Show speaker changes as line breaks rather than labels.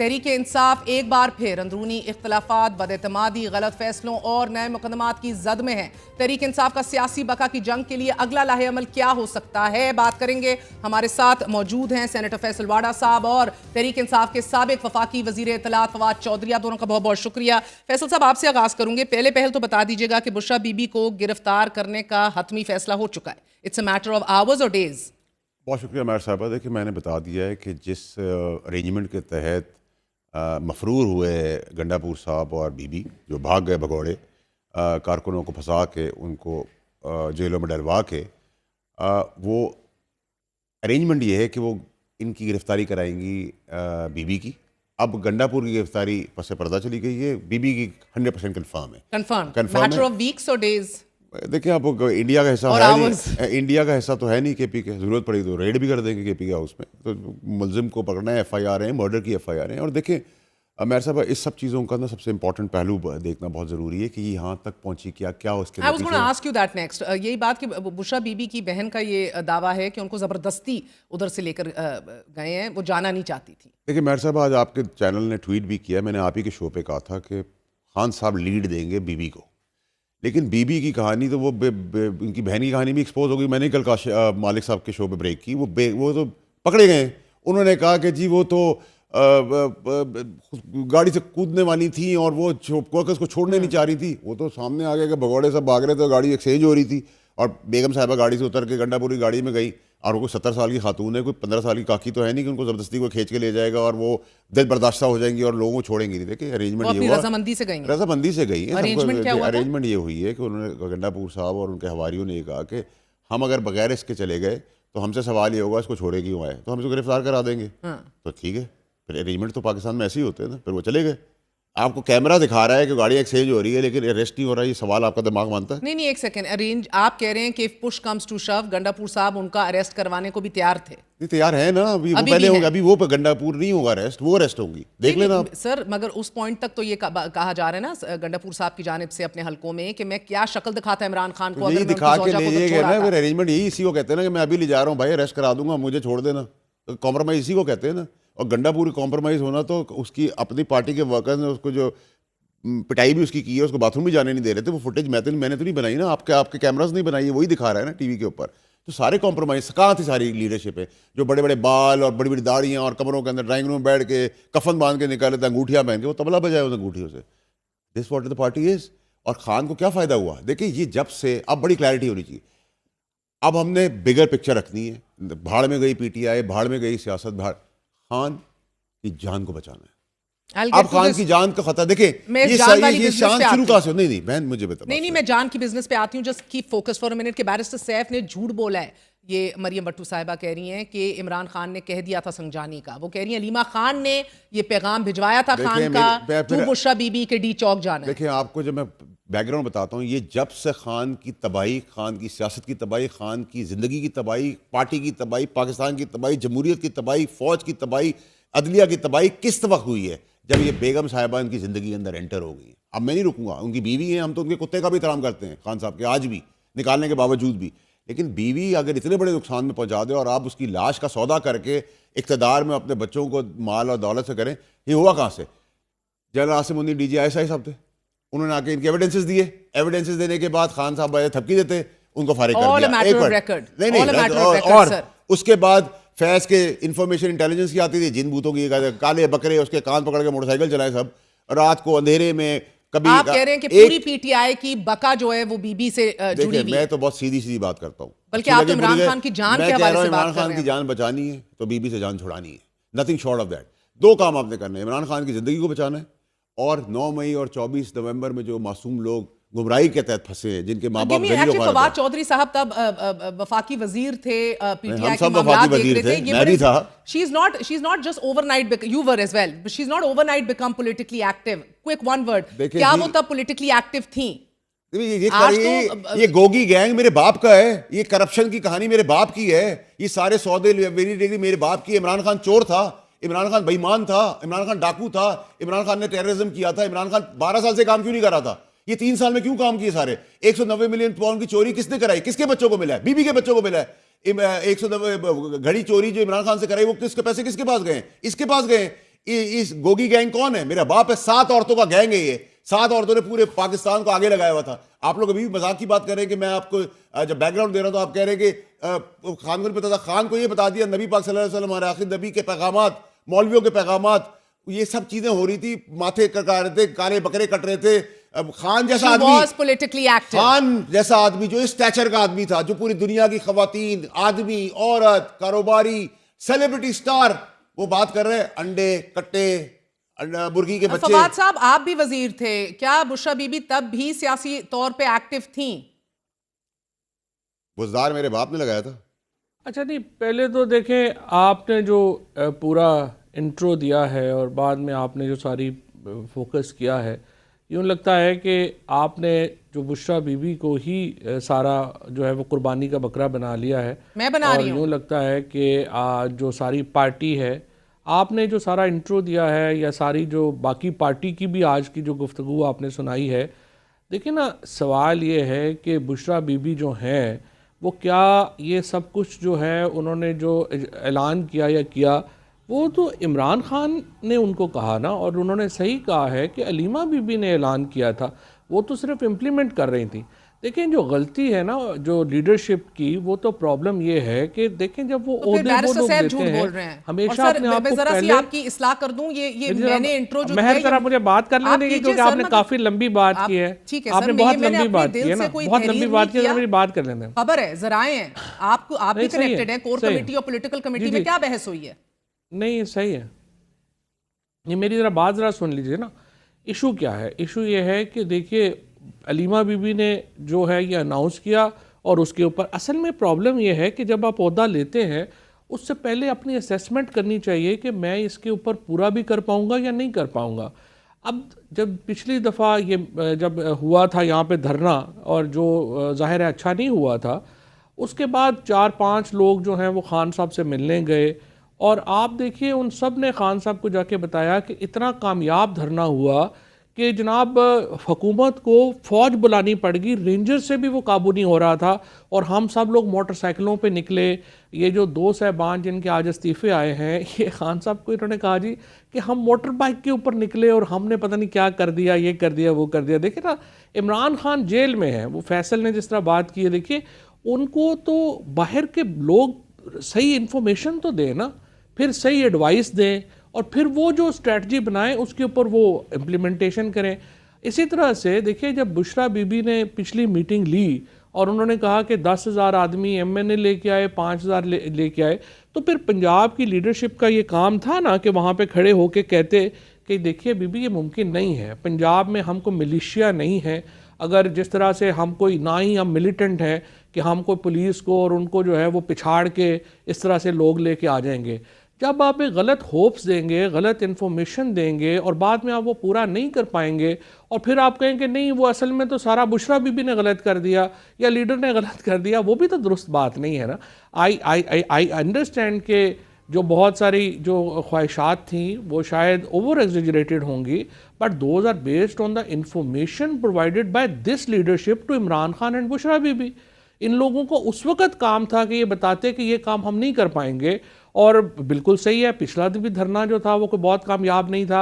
तहरीक इंसाफ एक बार फिर अंदरूनी इख्तलाफात, बदएतमादी, गलत फैसलों और नए मुकदमात की जद में है। तहरीक इंसाफ का सियासी बका की जंग के लिए अगला लाहे अमल क्या हो सकता है, बात करेंगे। हमारे साथ मौजूद हैं सेनेटर फैसल वाडा साहब और तहरीक इंसाफ के साबिक वफाकी वजीर इत्तलात फवाद चौधरी। आप दोनों का बहुत बहुत शुक्रिया। फैसल साहब, आपसे आगाज करूंगे। पहल तो बता दीजिएगा कि बुशरा बीबी को गिरफ्तार करने का हतमी फैसला हो चुका है। It's a matter of hours और डेज।
बहुत शुक्रिया मैर साहबा। देखिए, मैंने बता दिया है कि जिस अरेंजमेंट के तहत मफरूर हुए गंडापुर साहब और बीबी, जो भाग गए भगौड़े, कारकुनों को फंसा के उनको जेलों में डलवा के, वो अरेंजमेंट ये है कि वो इनकी गिरफ्तारी कराएंगी बीबी की। अब गंडापुर की गिरफ्तारी पस पर्दा चली गई है, बीबी की 100% कन्फर्म है।
कन्फर्म मैटर ऑफ वीक्स और डेज।
देखिए, अब इंडिया का हिस्सा है नहीं, इंडिया का हिस्सा तो है नहीं केपी के। ज़रूरत पड़ी तो रेड भी कर देंगे केपी के हाउस में। तो मुलजिम को पकड़ना है, FIR है, मर्डर की FIR है। और देखिए मेरे साहब, इस सब चीज़ों का ना सबसे इंपॉर्टेंट पहलू देखना बहुत ज़रूरी है कि यहाँ तक पहुँची क्या उसके।
I was going to ask you that next। यही बात कि बुशरा बीबी की बहन का ये दावा है कि उनको ज़बरदस्ती उधर से लेकर गए हैं, वो जाना नहीं चाहती थी।
देखिए मेरे साहब, आज आपके चैनल ने ट्वीट भी किया, मैंने आप ही के शो पे कहा था कि खान साहब लीड देंगे बीबी को। लेकिन बीबी की कहानी तो वो उनकी बहन की कहानी भी एक्सपोज हो गई। मैंने कल मालिक साहब के शो पे ब्रेक की। वो तो पकड़े गए। उन्होंने कहा कि जी वो तो गाड़ी से कूदने वाली थी और वो वर्कर्स को छोड़ने नहीं चाह रही थी। वो तो सामने आ गया कि भगौड़े सब भाग रहे थे, गाड़ी एक्सचेंज हो रही थी और बेगम साहिबा गाड़ी से उतर के गंडापुर की गाड़ी में गई। और वो 70 साल की खातून है, कोई 15 साल की काकी तो है नहीं कि उनको ज़बरदस्ती को खींच के ले जाएगा और वो दिल बर्दाश्ता हो जाएंगी और लोगों को छोड़ेंगे नहीं। देखिए अरेंजमेंट ये हुआ, रजामंदी से गई है। अरेंजमेंट ये हुई है कि उन्होंने गंडापुर साहब और उनके हवारियों ने कहा कि हम अगर बगैर इसके चले गए तो हमसे सवाल ये होगा इसको छोड़े क्यों आए, तो हम इसको गिरफ्तार करा देंगे। तो ठीक है, फिर अरेंजमेंट तो पाकिस्तान में ऐसे ही होते हैं ना। फिर वो चले गए। आपको कैमरा दिखा रहा है कि गाड़ी एक्सचेंज हो रही है लेकिन अरेस्ट नहीं हो रहा है। ये सवाल आपका दिमाग मानता है?
नहीं, एक सेकंड। अरेंज आप कह रहे हैं कि पुश कम्स टू शव, गंडापुर साहब उनका अरेस्ट करवाने को भी तैयार थे।
नहीं, तैयार है ना। अभी वो पहले होगा, अभी वो गंडापुर नहीं होगा अरेस्ट, वो अरेस्ट होंगी, देख लेना आप।
सर मगर उस पॉइंट तक तो ये कहा जा रहा है ना गंडापुर साहब की जानिब से अपने हलकों में कि मैं क्या शक्ल दिखाता इमरान खान को,
यही दिखा के ले जाएगा ना। फिर अरेंजमेंट यही इसी को कहते हैं ना कि मैं अभी ले जा रहा हूँ भाई, अरेस्ट करा दूंगा, मुझे छोड़ देना। तो कॉम्प्रोमाइज इसी को कहते हैं ना। और गंडापुर कॉम्प्रोमाइज होना तो उसकी अपनी पार्टी के वर्कर्स ने उसको जो पिटाई भी उसकी की है, उसको बाथरूम भी जाने नहीं दे रहे थे। वो फुटेज मैंने तो नहीं बनाई ना, आपके कैमरास नहीं बनाई है, वही दिखा रहा है ना टीवी के ऊपर। तो सारे कॉम्प्रोमाइज कहाँ थी सारी लीडरशिप है? जो बड़े बड़े बाल और बड़ी बड़ी दाढ़ियाँ और कमरों के अंदर ड्राइंग रूम में बैठ के कफन बांध के निकाले थे, अंगूठियाँ पहन के, वो तबला बजाए उस अंगूठियों से। This what the party is. और खान को क्या फ़ायदा हुआ? देखिए, ये जब से अब बड़ी क्लैरिटी होनी चाहिए। अब हमने बिगर पिक्चर रखनी है। भाड़ में गई PTI, भाड़ में गई सियासत, भाड़। खान की जान को बचाना है। अब खान की जान का खतरा। देखिए, ये शान शुरू कहां से? नहीं बहन, मुझे बता।
नहीं, मैं जान की बिजनेस पे आती हूँ। Just keep focus for a minute. के बैरिस्टर सैफ ने झूठ बोला है। ये मरियम भट्टू साहिबा कह रही हैं कि इमरान खान ने कह दिया था संजानी का। वो कह रही हैं अलीमा खान ने ये पैगाम भिजवाया था खान का, तू बुशरा बीबी के डी चौक जाना।
देखिए, आपको जब मैं बैकग्राउंड बताता हूँ, ये जब से खान की तबाही, खान की सियासत की तबाही, खान की ज़िंदगी की तबाही, पार्टी की तबाही, पाकिस्तान की तबाही, जमहूरियत की तबाही, फ़ौज की तबाही, अदलिया की तबाही किस वक्त हुई है? जब ये बेगम साहिबा इनकी ज़िंदगी के अंदर एंटर हो गई। अब मैं नहीं रुकूंगा। उनकी बीवी है, हम तो उनके कुत्ते का भी एहतराम करते हैं खान साहब के, आज भी, निकालने के बावजूद भी। लेकिन बीवी अगर इतने बड़े नुकसान में पहुंचा दे और आप उसकी लाश का सौदा करके इक़्तिदार में अपने बच्चों को माल और दौलत से करें, ये हुआ कहाँ से? General Asim Munir DG ISI साहब थे, उन्होंने आके इनके एविडेंसेस दिए। एविडेंसेस देने के बाद खान साहब थपकी देते, उनको फारिग कर दिया। और उसके बाद फैज के इंफॉर्मेशन इंटेलिजेंस की आती थी, जिन बूतों की काले बकरे उसके कान पकड़ के मोटरसाइकिल चलाए सब रात को अंधेरे में। कभी
आप कह रहे हैं कि पूरी PTI की बका जो है वो बीबी से जुड़ी हुई है।
मैं तो बहुत सीधी बात करता हूँ।
बल्कि आप इमरान खान की जान के हवाले से बात कर रहे हैं।
इमरान खान की जान बचानी है तो बीबी से जान छुड़ानी है, नथिंग शॉर्ट ऑफ दैट। दो काम आपने करने हैं, इमरान खान की जिंदगी को बचाना है और 9 मई और 24 नवंबर में जो मासूम लोग गुमराही के तहत फंसे हैं, जिनके माँ बाप
फवाद चौधरी साहब तब वफाकी वजीर थे, PTI के
मामलात देख रहे थे, मैं भी था।
She is not just overnight, you were as well, but she's not overnight become politically active. Quick one word, क्या वो तब politically active थी?
ये गोगी गैंग मेरे बाप का है, ये करप्शन की कहानी मेरे बाप की है, ये सारे सौदे मेरे बाप की। इमरान खान चोर था, इमरान खान बेईमान था, इमरान खान डाकू था, इमरान खान ने टेररिज्म किया था। इमरान खान 12 साल से काम क्यों नहीं कर रहा था? ये 3 साल में क्यों काम किए सारे? 190 मिलियन पाउंड की चोरी किसने कराई? किसके बच्चों को मिला है? बीबी के बच्चों को मिला है। 190 घड़ी चोरी जो इमरान खान से कराई, वो किसके पैसे किसके पास गए? इसके पास गए। इस गोगी गैंग कौन है? मेरा बाप है, 7 औरतों का गैंग है ये। 7 औरतों ने पूरे पाकिस्तान को आगे लगाया हुआ था। आप लोग अभी भी मजाक की बात कर रहे हैं कि मैं आपको जब बैकग्राउंड दे रहा हूं तो आप कह रहे हैं कि खान को नहीं पता था। खान को ये बता दिया नबी पाक सल्लल्लाहु अलैहि वसल्लम, हमारे आखिर नबी के पैगामात, मौलवियों के पैगामात, ये सब चीजें हो रही थी। माथे कटा रहे थे, काले बकरे कट रहे थे। अब खान जैसा आदमी, खान जैसा आदमी जो इस स्टैचर का आदमी था, जो पूरी दुनिया की खवातीन, आदमी, औरत, कारोबारी, सेलिब्रिटी स्टार, वो बात कर रहे हैं अंडे, कट्टे, मुर्गी के बच्चे।
फवाद साहब, आप भी वजीर थे, क्या बुशरा बीबी तब भी सियासी तौर पे एक्टिव थी?
बुजदार मेरे बाप ने लगाया था।
अच्छा, नहीं, पहले तो देखें, आपने जो पूरा इंट्रो दिया है और बाद में आपने जो सारी फोकस किया है, यूँ लगता है कि आपने जो बुशरा बीबी को ही सारा जो है वो कुर्बानी का बकरा बना लिया है।
मैं बना रही हूँ।
यूँ लगता है कि जो सारी पार्टी है, आपने जो सारा इंट्रो दिया है या सारी जो बाकी पार्टी की भी आज की जो गुफ्तगू आपने सुनाई है, देखिए ना, सवाल ये है कि बुशरा बीबी जो हैं वो क्या ये सब कुछ जो है उन्होंने जो ऐलान किया या किया, वो तो इमरान खान ने उनको कहा ना, और उन्होंने सही कहा है कि अलीमा बीबी ने ऐलान किया था, वो तो सिर्फ इम्प्लीमेंट कर रही थी। देखें, जो गलती है ना जो लीडरशिप की, वो तो प्रॉब्लम ये है कि देखें जब वो ओहदे वो लोग लेते हैं, हमेशा अपने आप को पहले
आपकी इस्लाह कर दूं, ये मैंने इंट्रो जो
महर सर, आप मुझे बात कर लेने देंगे क्योंकि आपने काफी लंबी बात की है।
ठीक है,
आपने बहुत लंबी बात की है ना, बहुत लंबी बात की है, मेरी बात कर लेने।
खबर है, जराए हैं, आप भी कनेक्टेड हैं कोर कमेटी और पॉलिटिकल कमेटी में, क्या बहस हुई है?
नहीं, सही है, ये मेरी जरा बात जरा सुन लीजिए ना। इशू क्या है? इशू ये है कि देखिए, अलीमा बीबी ने जो है ये अनाउंस किया, और उसके ऊपर असल में प्रॉब्लम ये है कि जब आप ओहदा लेते हैं उससे पहले अपनी असेसमेंट करनी चाहिए कि मैं इसके ऊपर पूरा भी कर पाऊंगा या नहीं कर पाऊंगा। अब जब पिछली दफ़ा ये जब हुआ था यहाँ पे धरना, और जो ज़ाहिर है अच्छा नहीं हुआ था, उसके बाद 4-5 लोग जो हैं वो खान साहब से मिलने गए, और आप देखिए उन सब ने खान साहब को जाके बताया कि इतना कामयाब धरना हुआ कि जनाब हुकूमत को फ़ौज बुलानी पड़ गई, रेंजर से भी वो काबू नहीं हो रहा था, और हम सब लोग मोटरसाइकिलों पे निकले। ये जो 2 साहबान जिनके आज इस्तीफ़े आए हैं, ये खान साहब को इन्होंने कहा जी कि हम मोटर बाइक के ऊपर निकले और हमने पता नहीं क्या कर दिया, ये कर दिया, वो कर दिया। देखिए ना, इमरान खान जेल में है, वो फैसल ने जिस तरह बात की है, देखिए उनको तो बाहर के लोग सही इन्फॉर्मेशन तो दें ना, फिर सही एडवाइस दें, और फिर वो जो स्ट्रेटजी बनाएं उसके ऊपर वो इम्प्लीमेंटेशन करें। इसी तरह से देखिए, जब बुशरा बीबी ने पिछली मीटिंग ली और उन्होंने कहा कि 10,000 आदमी MNA लेके आए, 5,000 लेके आए, तो फिर पंजाब की लीडरशिप का ये काम था ना कि वहाँ पे खड़े होके कहते कि देखिए बीबी, ये मुमकिन नहीं है, पंजाब में हमको मिलिशिया नहीं है, अगर जिस तरह से हम कोई, ना ही हम मिलिटेंट हैं कि हम कोई पुलिस को और उनको जो है वो पिछाड़ के इस तरह से लोग लेके आ जाएंगे। जब आप एक गलत होप्स देंगे, गलत इन्फॉर्मेशन देंगे, और बाद में आप वो पूरा नहीं कर पाएंगे, और फिर आप कहेंगे नहीं वो असल में तो सारा बुशरा बीबी ने गलत कर दिया या लीडर ने गलत कर दिया, वो भी तो दुरुस्त बात नहीं है ना। आई अंडरस्टैंड के जो बहुत सारी जो ख्वाहिशात थी वो शायद ओवर एग्जेजरेटेड होंगी, but those are based on the information provided by this leadership to Imran Khan and Bushra Bibi. इन लोगों को उस वक़्त काम था कि ये बताते कि ये काम हम नहीं कर पाएंगे, और बिल्कुल सही है, पिछला भी धरना जो था वो कोई बहुत कामयाब नहीं था।